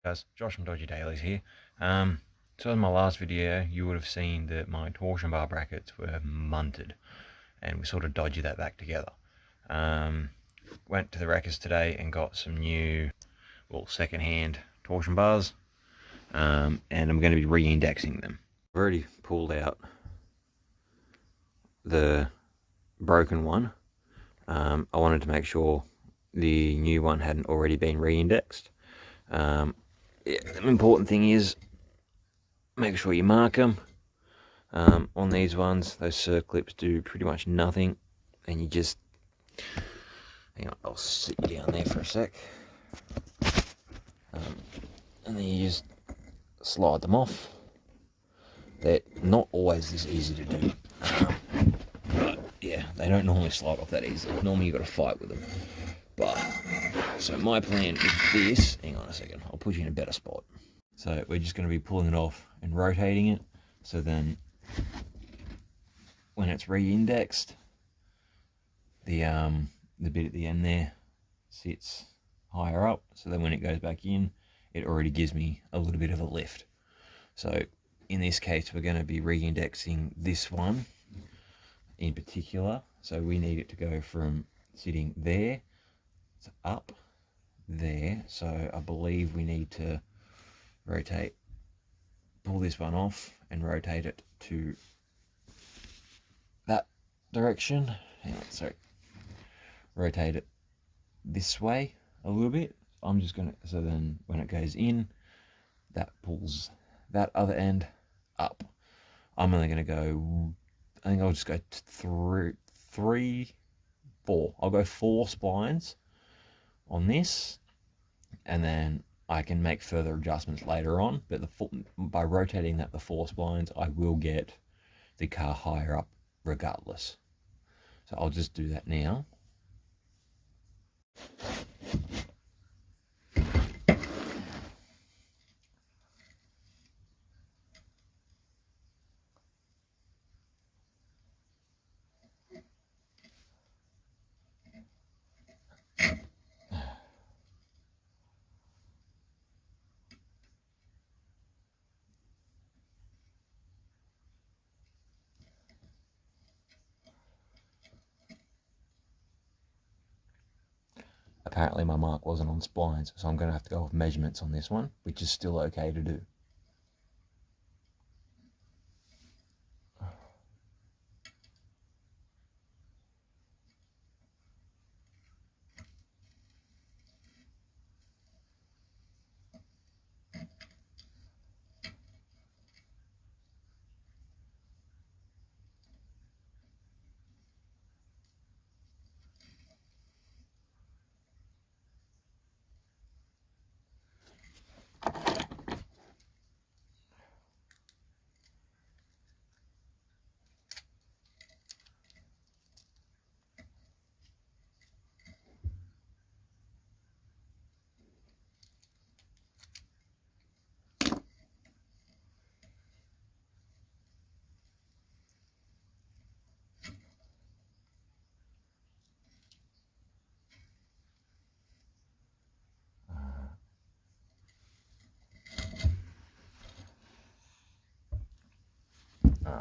Guys, Josh from Dodgy Dailies here. So in my last video, you would have seen that my torsion bar brackets were munted, and we sort of dodgy that back together. Went to the Wreckers today and got some new, second-hand torsion bars, and I'm going to be re-indexing them. I've already pulled out the broken one. I wanted to make sure the new one hadn't already been re-indexed. The important thing is make sure you mark them. On these ones, those circlips do pretty much nothing, and you just hang on. I'll sit you down there for a sec, and then you just slide them off. They're not always this easy to do, but yeah, they don't normally slide off that easily. Normally you got to fight with them. But so my plan with this, hang on a second, I'll put you in a better spot. So we're just going to be pulling it off and rotating it, so then when it's re-indexed, the bit at the end there sits higher up, so then when it goes back in, it already gives me a little bit of a lift. So in this case, we're going to be re-indexing this one in particular, so we need it to go from sitting there to up there. So I believe we need to pull this one off and rotate it to that direction. Hang on, sorry. Rotate it this way a little bit. I'm just gonna, so then when it goes in, that pulls that other end up. I'm only gonna go, I think I'll just go four. I'll go 4 splines on this, and then I can make further adjustments later on, but by rotating the 4 splines, I will get the car higher up regardless. So I'll just do that now. Apparently my mark wasn't on splines, so I'm going to have to go with measurements on this one, which is still okay to do.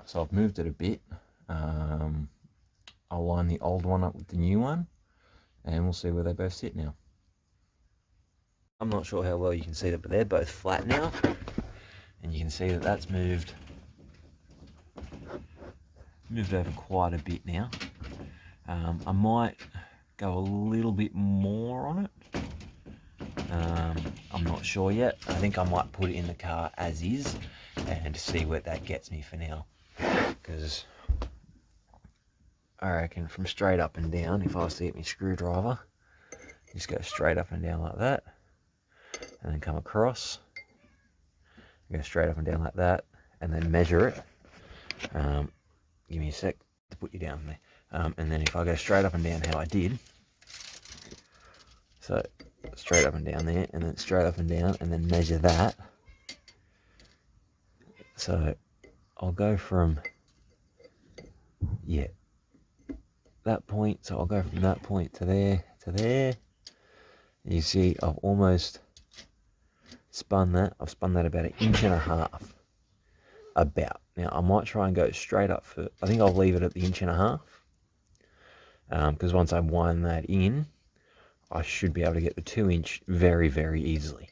So I've moved it a bit. I'll line the old one up with the new one, and we'll see where they both sit now. I'm not sure how well you can see that, but they're both flat now, and you can see that that's moved over quite a bit now. I might go a little bit more on it. I'm not sure yet. I think I might put it in the car as is and see where that gets me for now, because I reckon from straight up and down, if I was to get my screwdriver, just go straight up and down like that, and then come across, go straight up and down like that, and then measure it. Give me a sec to put you down there. And then if I go straight up and down how I did, so straight up and down there, and then straight up and down, and then measure that. So I'll go from, that point, so I'll go from that point to there to there. You see I've almost spun that. I've spun that about 1.5 inches. About. Now, I might try and go straight up for, I think I'll leave it at the 1.5 inches. Because once I wind that in, I should be able to get the 2-inch very, very easily.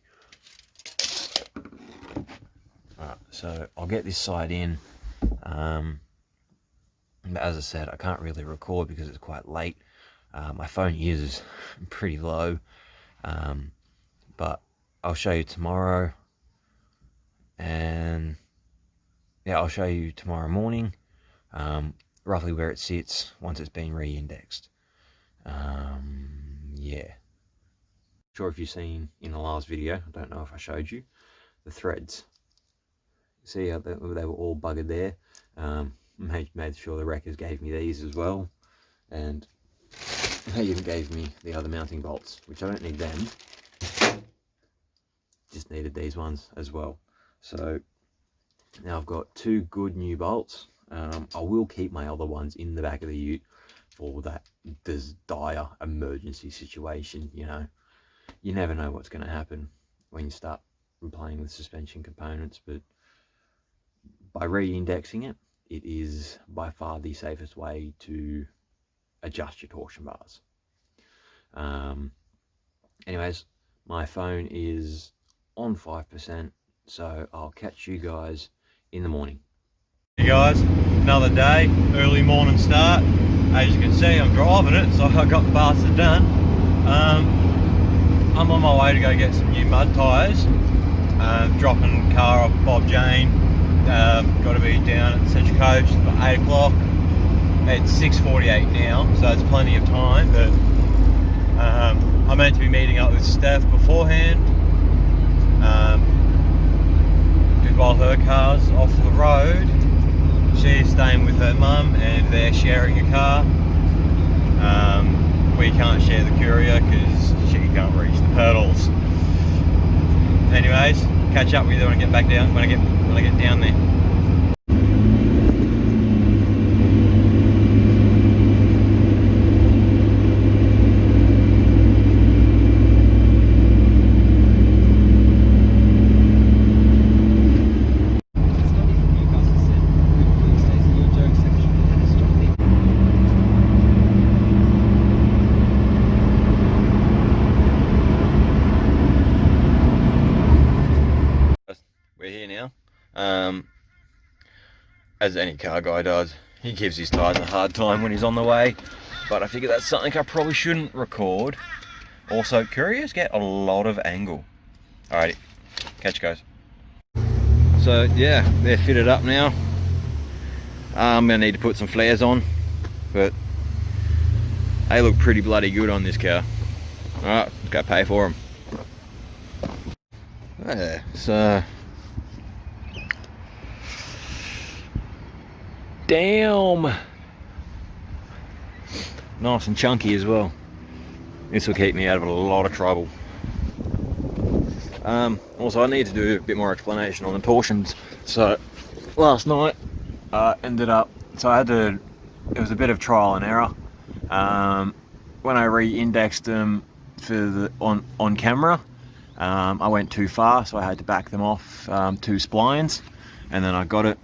Alright, so I'll get this side in. As I said, I can't really record because it's quite late. My phone is pretty low. But I'll show you tomorrow. And yeah, I'll show you tomorrow morning, roughly where it sits once it's been re-indexed. Yeah. Sure if you've seen in the last video, I don't know if I showed you, the threads. See how they were all buggered there. Made sure the wreckers gave me these as well. And they even gave me the other mounting bolts, which I don't need them. Just needed these ones as well. So now I've got 2 good new bolts. I will keep my other ones in the back of the ute for that dire emergency situation. You know, you never know what's going to happen when you start playing with suspension components, but by re-indexing it, it is by far the safest way to adjust your torsion bars. Anyways, my phone is on 5%, so I'll catch you guys in the morning. Hey guys, another day, early morning start. As you can see, I'm driving it, so I got the bastard done. I'm on my way to go get some new mud tyres. Dropping the car off Bob Jane. Got to be down at Central Coast by 8 o'clock. It's 6:48 now, so it's plenty of time, but I'm meant to be meeting up with Steph beforehand. Because while her car's off the road, she's staying with her mum and they're sharing a car. We can't share the courier because she can't reach the pedals. Anyways, catch up with you when I get back down, when I get down there. We're here now. As any car guy does, he gives his tyres a hard time when he's on the way, but I figure that's something I probably shouldn't record. Also, couriers get a lot of angle. Alrighty, catch you guys. So yeah, they're fitted up now. I'm gonna need to put some flares on, but they look pretty bloody good on this car. Alright, let's go pay for them. Yeah, so damn, nice and chunky as well. This will keep me out of a lot of trouble. Also, I need to do a bit more explanation on the torsions. So last night ended up, so I had to, it was a bit of trial and error. When I re-indexed them for the on camera, I went too far, so I had to back them off 2 splines, and then I got it.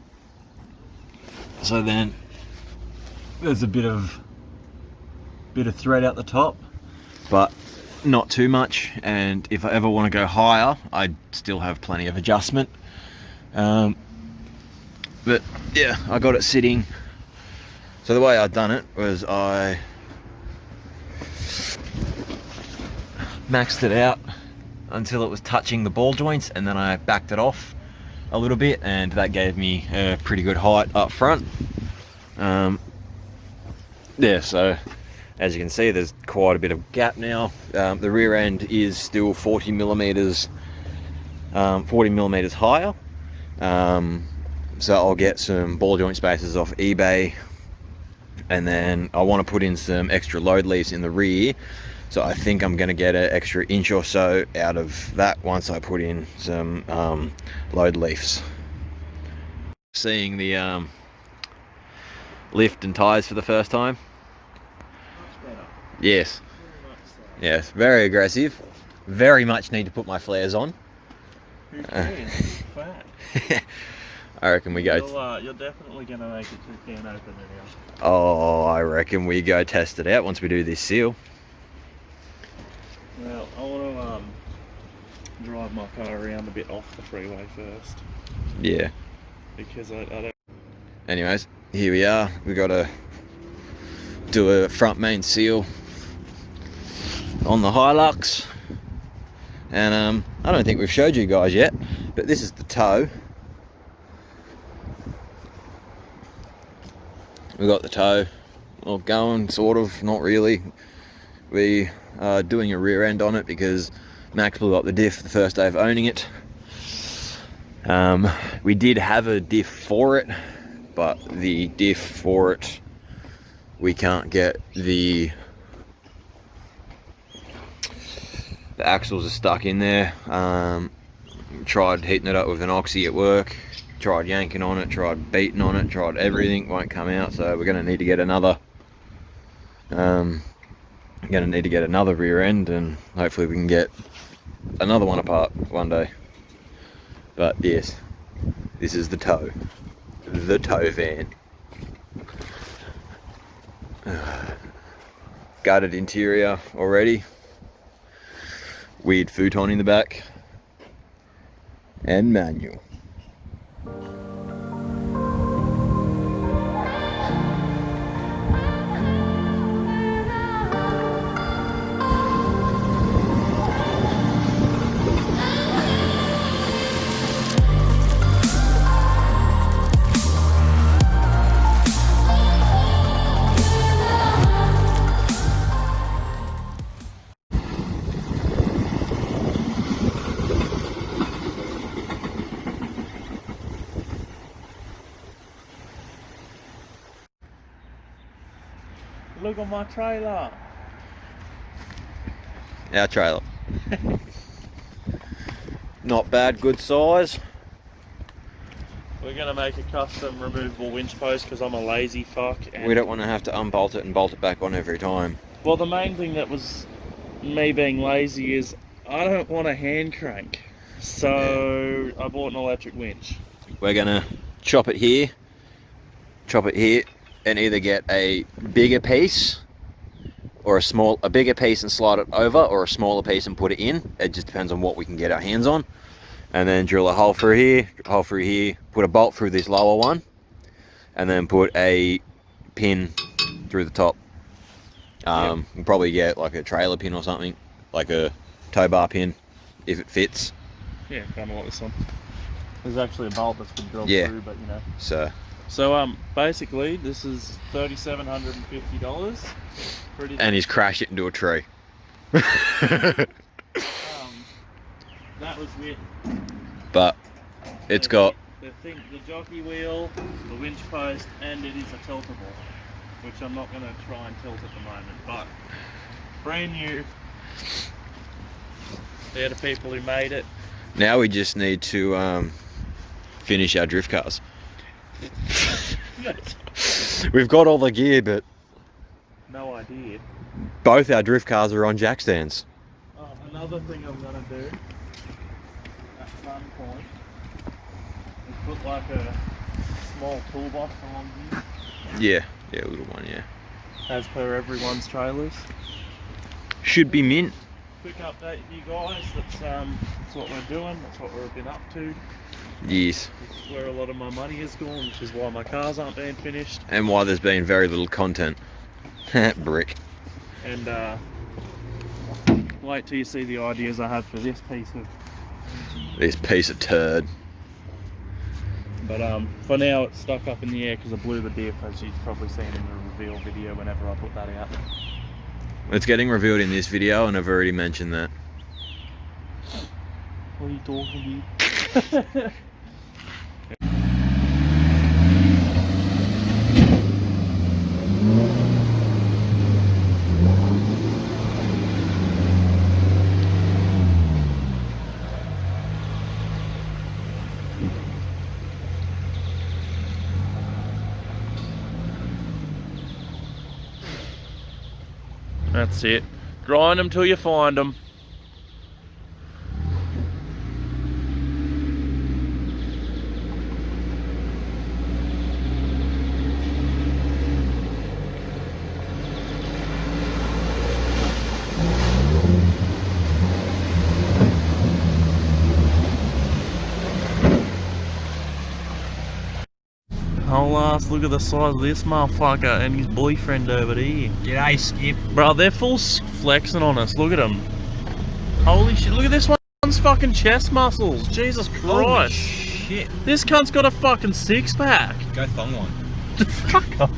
So then there's a bit of thread out the top, but not too much, and if I ever want to go higher, I still have plenty of adjustment. But yeah, I got it sitting. So the way I'd done it was I maxed it out until it was touching the ball joints, and then I backed it off a little bit, and that gave me a pretty good height up front. Yeah, so as you can see, there's quite a bit of gap now. The rear end is still 40 millimeters higher. So I'll get some ball joint spacers off eBay, and then I want to put in some extra load leaves in the rear. So I think I'm going to get an extra inch or so out of that once I put in some load leaves. Seeing the lift and tyres for the first time. Much better. Yes. Very much so. Yes, very aggressive. Very much need to put my flares on. Who cares? It's fat. I reckon we go. You're definitely going to make it to can opener now. Oh, I reckon we go test it out once we do this seal. Well, I want to drive my car around a bit off the freeway first. Yeah. Because I don't... Anyways, here we are. We got to do a front main seal on the Hilux. And I don't think we've showed you guys yet, but this is the toe. We got the toe all going, sort of, not really. We are doing a rear end on it because Max blew up the diff the first day of owning it. We did have a diff for it, but the diff for it, we can't get the axles are stuck in there. Tried heating it up with an oxy at work, tried yanking on it, tried beating on it, tried everything, won't come out. So we're going to need to get another rear end, and hopefully we can get another one apart one day. But yes, this is the toe van. Gutted interior already, weird futon in the back, and manual. Look at my trailer. Our trailer. Not bad, good size. We're going to make a custom removable winch post because I'm a lazy fuck. And We don't want to have to unbolt it and bolt it back on every time. well, the main thing that was me being lazy is I don't want a hand crank. So I bought an electric winch. We're gonna chop it here, and either get a bigger piece or a bigger piece and slide it over, or a smaller piece and put it in. It just depends on what we can get our hands on. And then drill a hole through here, put a bolt through this lower one, and then put a pin through the top. We'll probably get like a trailer pin or something, like a tow bar pin, if it fits. Yeah, kind of like this one. There's actually a bolt that's been drilled through, but you know. So basically, this is $3,750. And he's crashed it into a tree. That was with. But it's got the jockey wheel, the winch post, and it is a tiltable, which I'm not going to try and tilt at the moment, but brand new. They're the people who made it. Now we just need to finish our drift cars. We've got all the gear, but no idea. Both our drift cars are on jack stands. Another thing I'm going to do at some point is put like a small toolbox along here. Yeah, a little one, yeah. As per everyone's trailers. Should be mint. Quick update for you guys, that's what we're doing, that's what we've been up to. Yes. This is where a lot of my money is gone, which is why my cars aren't being finished. And why there's been very little content. Brick. And wait till you see the ideas I have for this piece of turd. But for now it's stuck up in the air because I blew the diff, as you've probably seen in the reveal video whenever I put that out. It's getting revealed in this video, and I've already mentioned that. What are you talking to? That's it. Grind them till you find them. whole ass. Look at the size of this motherfucker and his boyfriend over there. G'day, Skip. Bro, they're full flexing on us. Look at them. Holy shit. Look at this one's fucking chest muscles. Jesus Holy Christ. shit. This cunt's got a fucking six pack. Go thong one. Fuck off.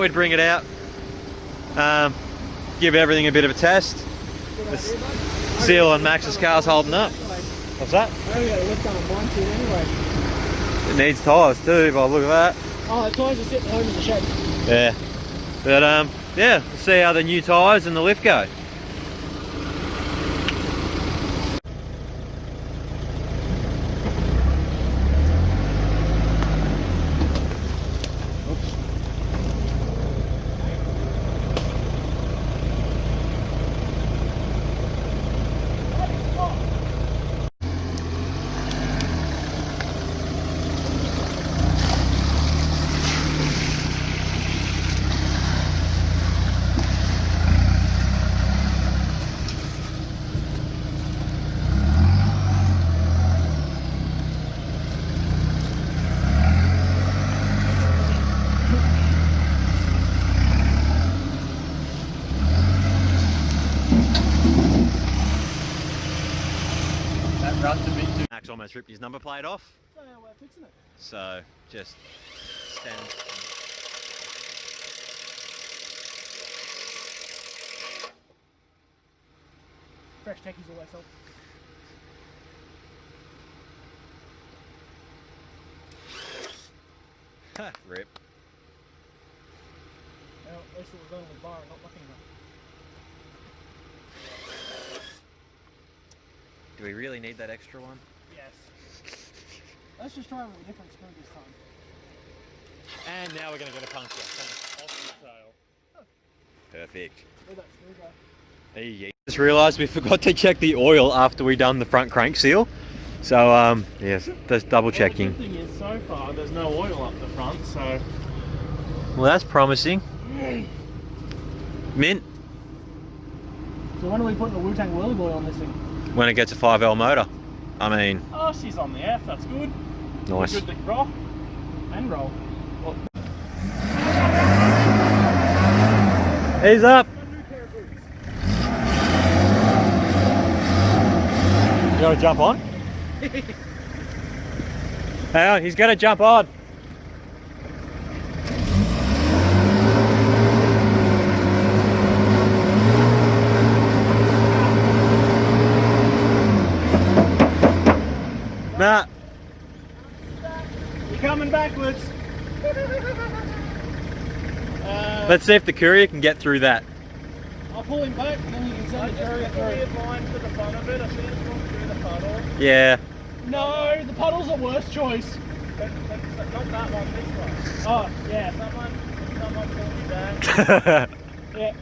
We'd bring it out, give everything a bit of a test. The seal on Max's car's holding up. What's that? I only got a lift on one too anyway. It needs tyres too, by the look of that. Oh, the tyres are sitting home in the shed. Yeah. But yeah, we'll see how the new tyres and the lift go. Max almost ripped his number plate off, So we're fixing it. so just stand. Fresh techies always help. Rip. Well, at least it was only the bar and not nothing. Do we really need that extra one? Yes. Let's just try with a different screw this time. And now we're going to get a puncture. Off the tail. Perfect. Where'd that screw go? There you go. Just realised we forgot to check the oil after we done the front crank seal. So yes, just double checking. Well, the good thing is, so far there's no oil up the front, so Well, that's promising. Mint So when are we putting the Wu-Tang Whirly Boy on this thing? when it gets a 5L motor. I mean, oh, she's on the F. That's good. nice. Good to rock. And roll. He's up. You want to jump on? Hang on, he's going to jump on. Nah. You're coming backwards. Let's see if the courier can get through that. I'll pull him back and then you can send the courier through. line to the front of it. I should have gone through the puddle. Yeah. No, the puddle's a worse choice. But not that one, this one. Oh, yeah. Someone call me back. Yeah.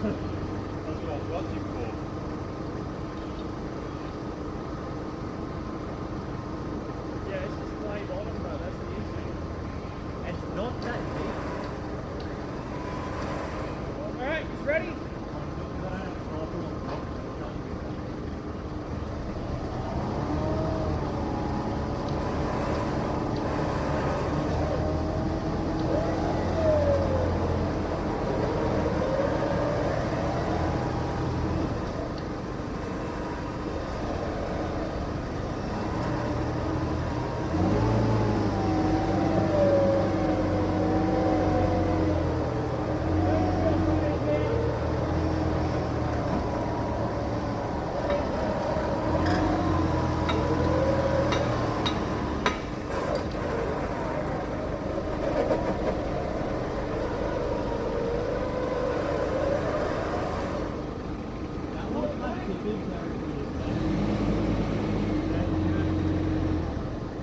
That's what I was watching for. Yeah, it's just way bottom though, that's the issue. It's not that deep. Alright, he's ready?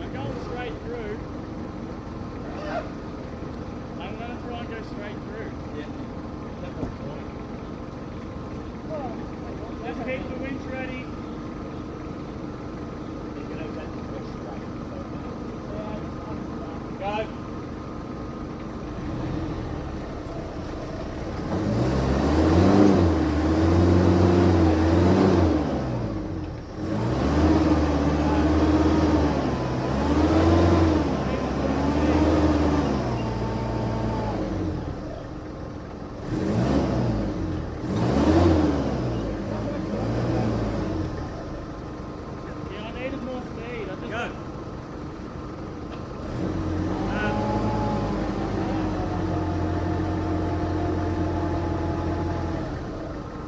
I'm going straight through. I'm going to try and go straight through. Just keep the winch ready. Go. Yeah, I needed more speed. I just go.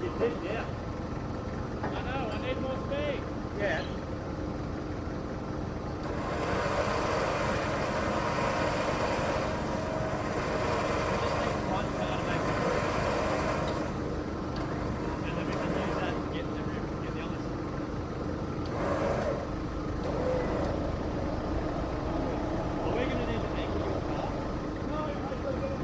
You did, yeah. I know. I need more speed. Yeah. And then we can use that to get the others. Are we going to need to anchor your car? No, I don't get it.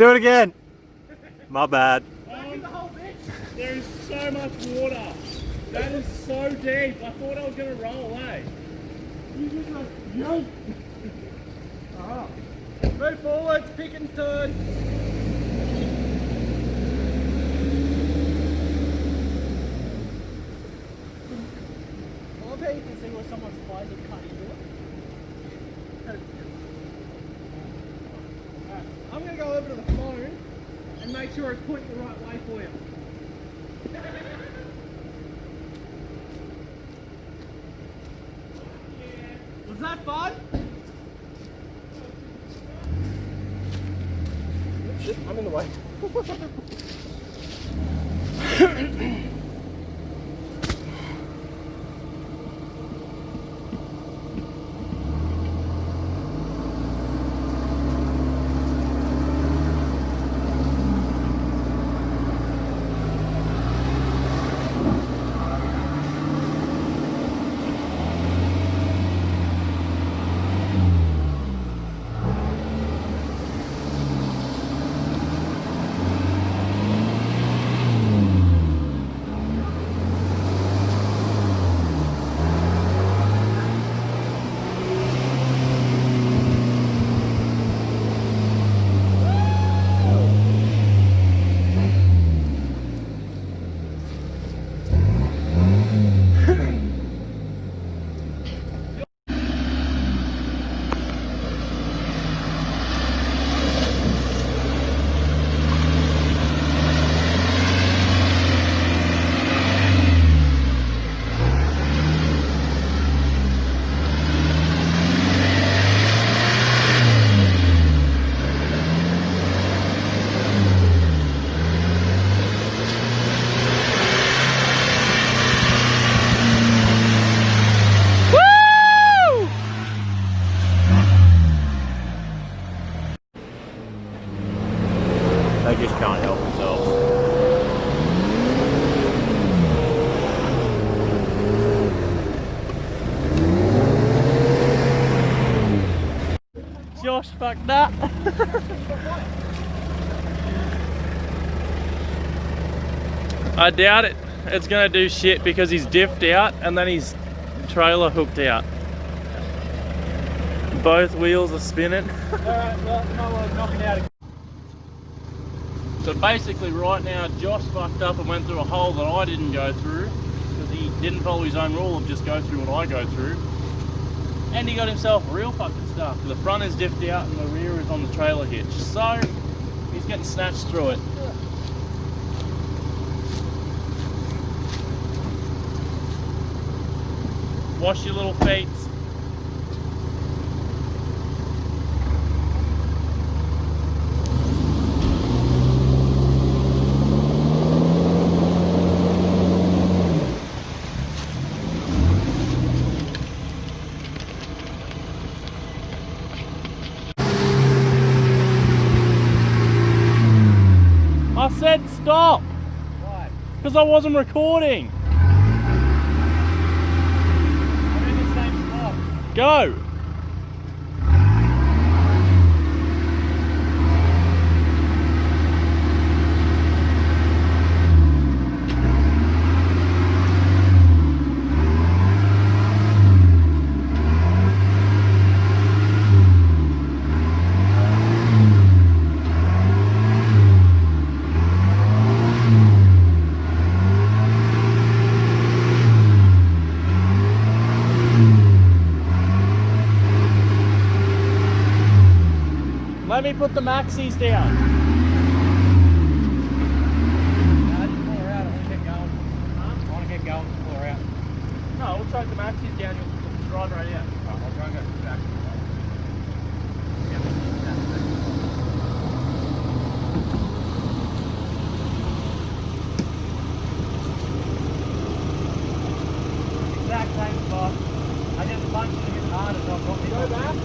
Do it again. My bad. There is so much water. That is so deep. I thought I was going to roll away. You just like, yo. Move forward, pick and turn. I love how you can see where someone's spines have cut into it. Alright, I'm going to go over to the phone and make sure it's pointing the right way for you. Was that fun? Shit, I'm in the way. They just can't help themselves. Josh fucked up. I doubt it. It's gonna do shit because he's diffed out and then his trailer hooked out. Both wheels are spinning. Alright, well, no, knocking out. So basically right now Josh fucked up and went through a hole that I didn't go through because he didn't follow his own rule of just go through what I go through. And he got himself real fucking stuck. The front is diffed out and the rear is on the trailer hitch. So he's getting snatched through it. Wash your little feet. I said stop! Why? Because I wasn't recording. I'm in the same spot. Go! Let me put the maxis down. I just pull her out. I want to get going. Huh? I want to get going. Pull her out. No, we'll take the maxis down. You'll drive right out. I'll try and go back. Exact same spot. I just punched it a bit harder, so I've got me. Go back.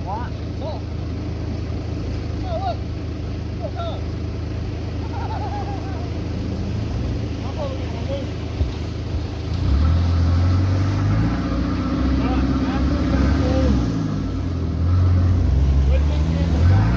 What? Look. Oh, look. Look up. I'm probably gonna move. Alright, that's what we're gonna do. We're thinking in the back.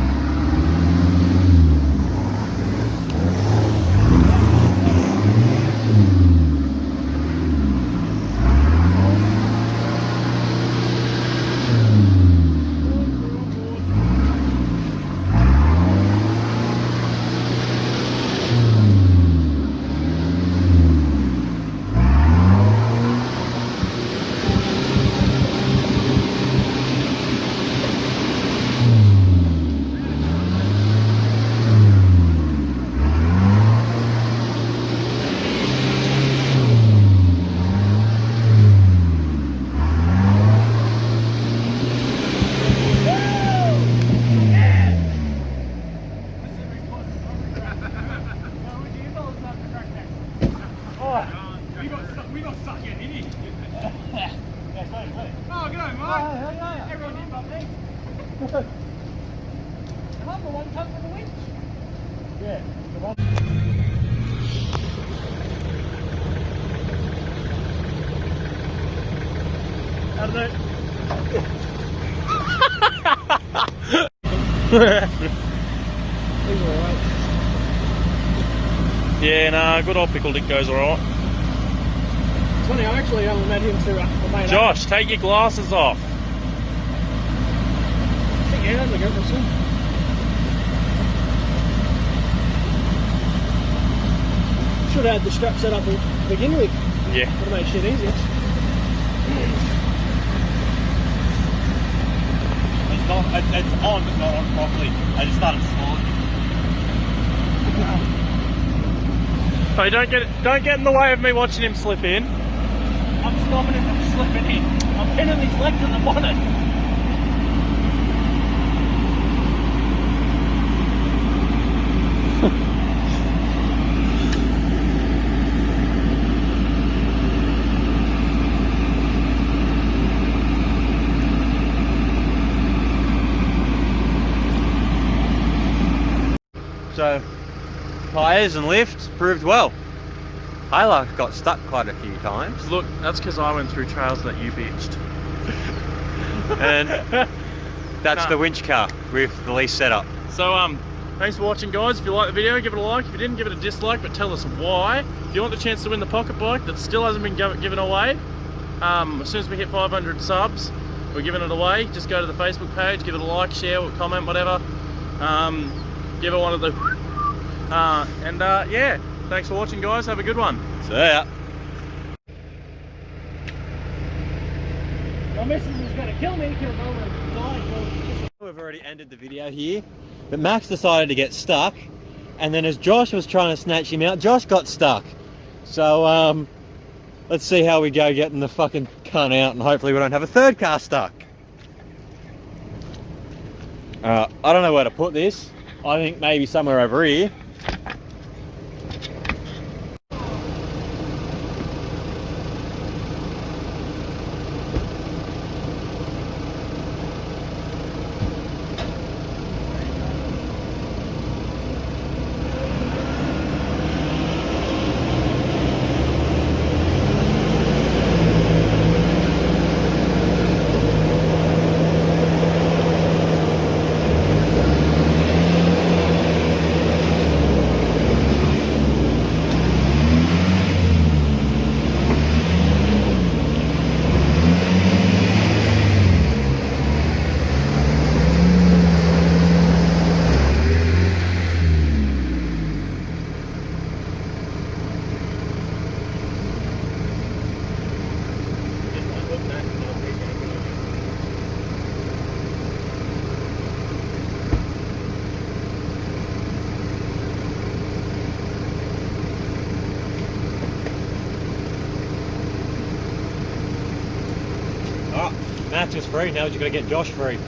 We got stuck in here. Yeah, sorry, sorry. Oh, g'day, mate. Everyone in but me. And I'm the one come with the winch. Yeah, the one. I don't know. He's alright. Yeah, nah, good old Pickle Dick goes alright. It's funny, I actually only met him through the main. Josh, take your glasses off. I think yeah, that's a good person. Should have had the strap set up to begin with. Yeah. Would have made shit easier. It's on, but not on properly. I just started sliding. Hey, don't get in the way of me watching him slip in. I'm stopping him from slipping in. I'm pinning his leg to the bonnet. So, tyres and lifts proved well. Hayla got stuck quite a few times. Look, that's because I went through trails that you bitched. And that's Nah. the winch car with the lease setup. So, thanks for watching, guys. If you liked the video, give it a like. If you didn't, give it a dislike, but tell us why. If you want the chance to win the pocket bike that still hasn't been given away, as soon as we hit 500 subs, we're giving it away. Just go to the Facebook page, give it a like, share, comment, whatever. Give it one of the... yeah, thanks for watching, guys. Have a good one. So yeah. My missus is going to kill me because I'm going to die. We've already ended the video here, but Max decided to get stuck, and then as Josh was trying to snatch him out, Josh got stuck. So let's see how we go getting the fucking cunt out, and hopefully we don't have a third car stuck. I don't know where to put this. I think maybe somewhere over here. Max is free, now you've got to get Josh free.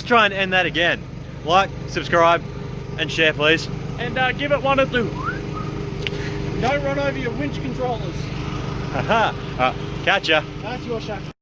try and end that again. Like, subscribe, and share, please. And give it one or two. Don't run over your winch controllers. Haha. Catch ya. That's your shot.